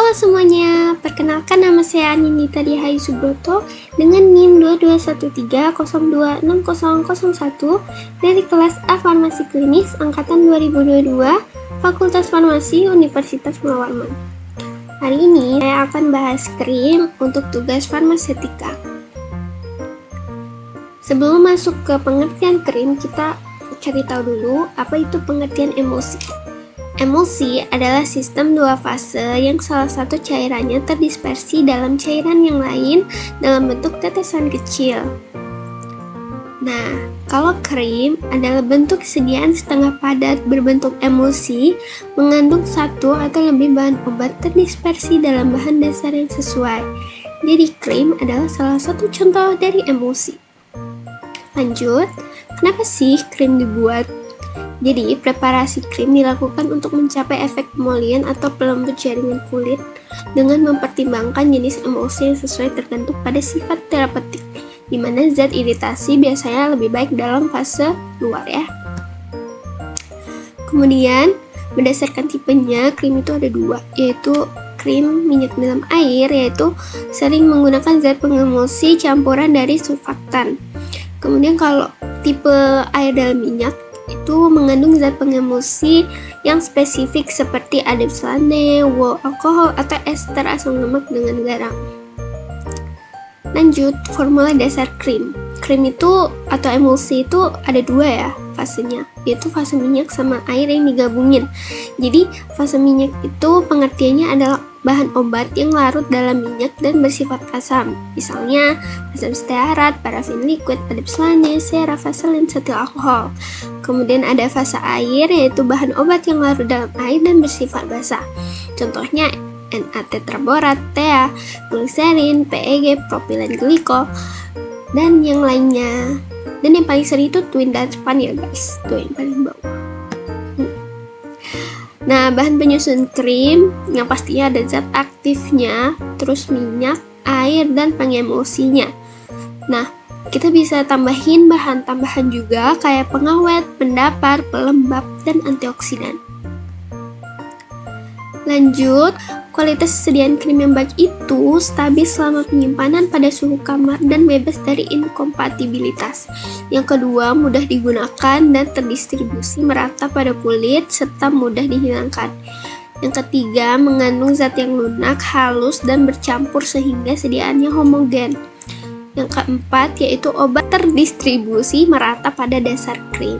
Halo semuanya, perkenalkan nama saya Ninita Dihayu Subroto dengan NIM 2213026001 dari kelas A Farmasi Klinis Angkatan 2022 Fakultas Farmasi Universitas Mula Warman. Hari ini saya akan bahas krim untuk tugas farmasetika. Sebelum masuk ke pengertian krim, kita cari tahu dulu apa itu pengertian emulsi. Emulsi adalah sistem dua fase yang salah satu cairannya terdispersi dalam cairan yang lain dalam bentuk tetesan kecil. Nah, kalau krim adalah bentuk sediaan setengah padat berbentuk emulsi, mengandung satu atau lebih bahan obat terdispersi dalam bahan dasar yang sesuai. Jadi krim adalah salah satu contoh dari emulsi. Lanjut, kenapa sih krim dibuat? Jadi, preparasi krim dilakukan untuk mencapai efek pemolian atau pelembut jaringan kulit dengan mempertimbangkan jenis emulsi yang sesuai tertentu pada sifat terapeutik, di mana zat iritasi biasanya lebih baik dalam fase luar ya. Kemudian, berdasarkan tipenya, krim itu ada dua, yaitu krim minyak dalam air, yaitu sering menggunakan zat pengemulsi campuran dari surfaktan. Kemudian kalau tipe air dalam minyak, itu mengandung zat pengemulsi yang spesifik seperti adepslane, wall alkohol, atau ester asam lemak dengan garam. Lanjut, formula dasar krim. Krim itu atau emulsi itu ada dua ya fasenya, yaitu fase minyak sama air yang digabungin. Jadi fase minyak itu pengertiannya adalah bahan obat yang larut dalam minyak dan bersifat asam, misalnya asam stearat, parafin liquid, adepslane, sera, vaselin, setil alkohol. Kemudian ada fase air, yaitu bahan obat yang larut dalam air dan bersifat basah. Contohnya Na-tetraborat, TEA, gliserin, PEG, propilen glikol, dan yang lainnya. Dan yang paling sering itu twindarspan ya guys, itu yang paling bawah. Nah, bahan penyusun krim yang pastinya ada zat aktifnya, terus minyak, air, dan pengemulsinya. Nah, kita bisa tambahin bahan tambahan juga kayak pengawet, pendapar, pelembab, dan antioksidan. Lanjut, kualitas sediaan krim yang baik itu stabil selama penyimpanan pada suhu kamar dan bebas dari inkompatibilitas. Yang kedua, mudah digunakan dan terdistribusi merata pada kulit serta mudah dihilangkan. Yang ketiga, mengandung zat yang lunak, halus, dan bercampur sehingga sediaannya homogen. Yang keempat, yaitu obat terdistribusi merata pada dasar krim.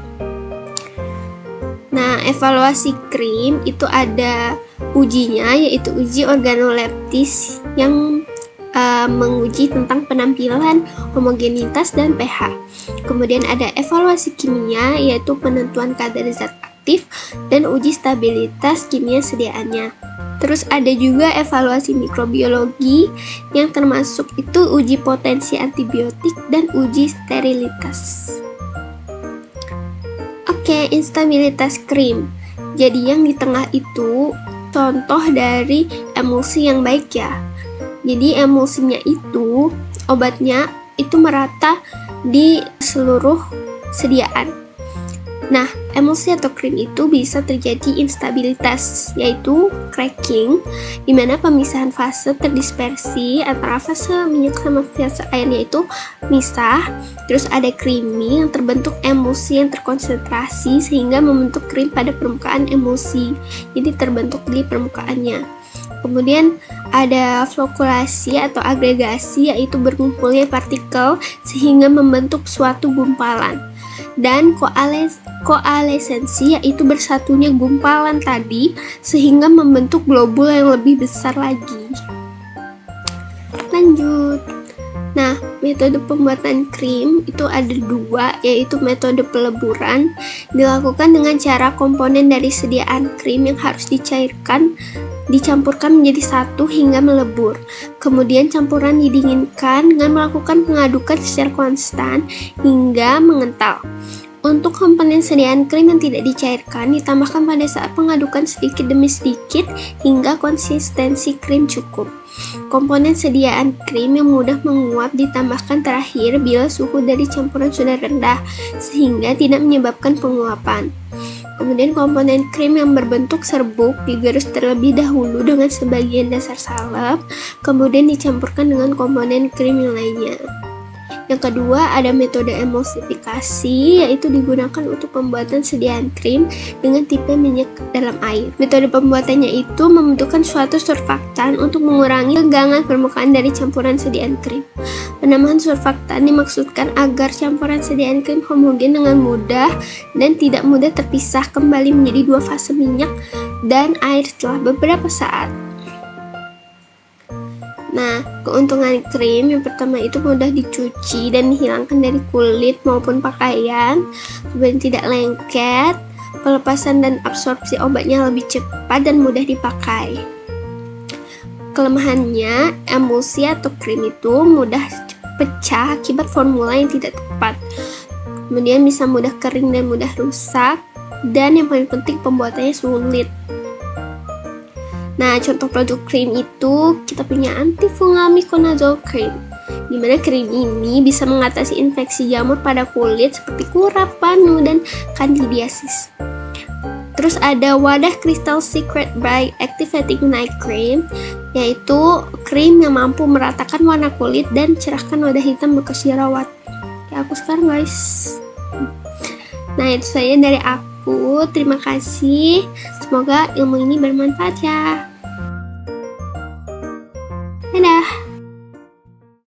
Nah, evaluasi krim itu ada ujinya, yaitu uji organoleptis yang menguji tentang penampilan, homogenitas, dan pH. Kemudian ada evaluasi kimia, yaitu penentuan kadar zat aktif dan uji stabilitas kimia sediaannya. Terus ada juga evaluasi mikrobiologi yang termasuk itu uji potensi antibiotik dan uji sterilitas. Oke, instabilitas krim. Jadi yang di tengah itu contoh dari emulsi yang baik ya. Jadi emulsinya itu, obatnya itu merata di seluruh sediaan. Nah, emulsi atau krim itu bisa terjadi instabilitas, yaitu cracking, di mana pemisahan fase terdispersi antara fase minyak sama fase airnya itu misah. Terus ada creamy yang terbentuk emulsi yang terkonsentrasi sehingga membentuk krim pada permukaan emulsi, jadi terbentuk di permukaannya. Kemudian ada flokulasi atau agregasi, yaitu berkumpulnya partikel sehingga membentuk suatu gumpalan. Dan koalesensi, yaitu bersatunya gumpalan tadi sehingga membentuk globul yang lebih besar lagi. Lanjut. Nah, metode pembuatan krim itu ada dua, yaitu metode peleburan, dilakukan dengan cara komponen dari sediaan krim yang harus dicampurkan menjadi satu hingga melebur. Kemudian campuran didinginkan dengan melakukan pengadukan secara konstan hingga mengental. Untuk komponen sediaan krim yang tidak dicairkan ditambahkan pada saat pengadukan sedikit demi sedikit hingga konsistensi krim cukup. Komponen sediaan krim yang mudah menguap ditambahkan terakhir bila suhu dari campuran sudah rendah sehingga tidak menyebabkan penguapan. Kemudian komponen krim yang berbentuk serbuk digerus terlebih dahulu dengan sebagian dasar salep, kemudian dicampurkan dengan komponen krim yang lainnya. Yang kedua, ada metode emulsifikasi, yaitu digunakan untuk pembuatan sediaan krim dengan tipe minyak dalam air. Metode pembuatannya itu membutuhkan suatu surfaktan untuk mengurangi tegangan permukaan dari campuran sediaan krim. Penambahan surfaktan dimaksudkan agar campuran sediaan krim homogen dengan mudah dan tidak mudah terpisah kembali menjadi dua fase minyak dan air setelah beberapa saat. Nah, keuntungan krim yang pertama itu mudah dicuci dan dihilangkan dari kulit maupun pakaian, kemudian tidak lengket, pelepasan dan absorpsi obatnya lebih cepat dan mudah dipakai. Kelemahannya, emulsi atau krim itu mudah pecah akibat formula yang tidak tepat. Kemudian bisa mudah kering dan mudah rusak, dan yang paling penting pembuatannya sulit. Nah, contoh produk krim itu kita punya antifungal miconazole cream, di mana krim ini bisa mengatasi infeksi jamur pada kulit seperti kurap, panu, dan candidiasis. Terus ada wadah Crystal Secret Bright Activating Night Cream, yaitu krim yang mampu meratakan warna kulit dan cerahkan noda hitam bekas jerawat. Kayak aku sekarang, guys. Nah, itu saja dari aku. Terima kasih. Semoga ilmu ini bermanfaat ya.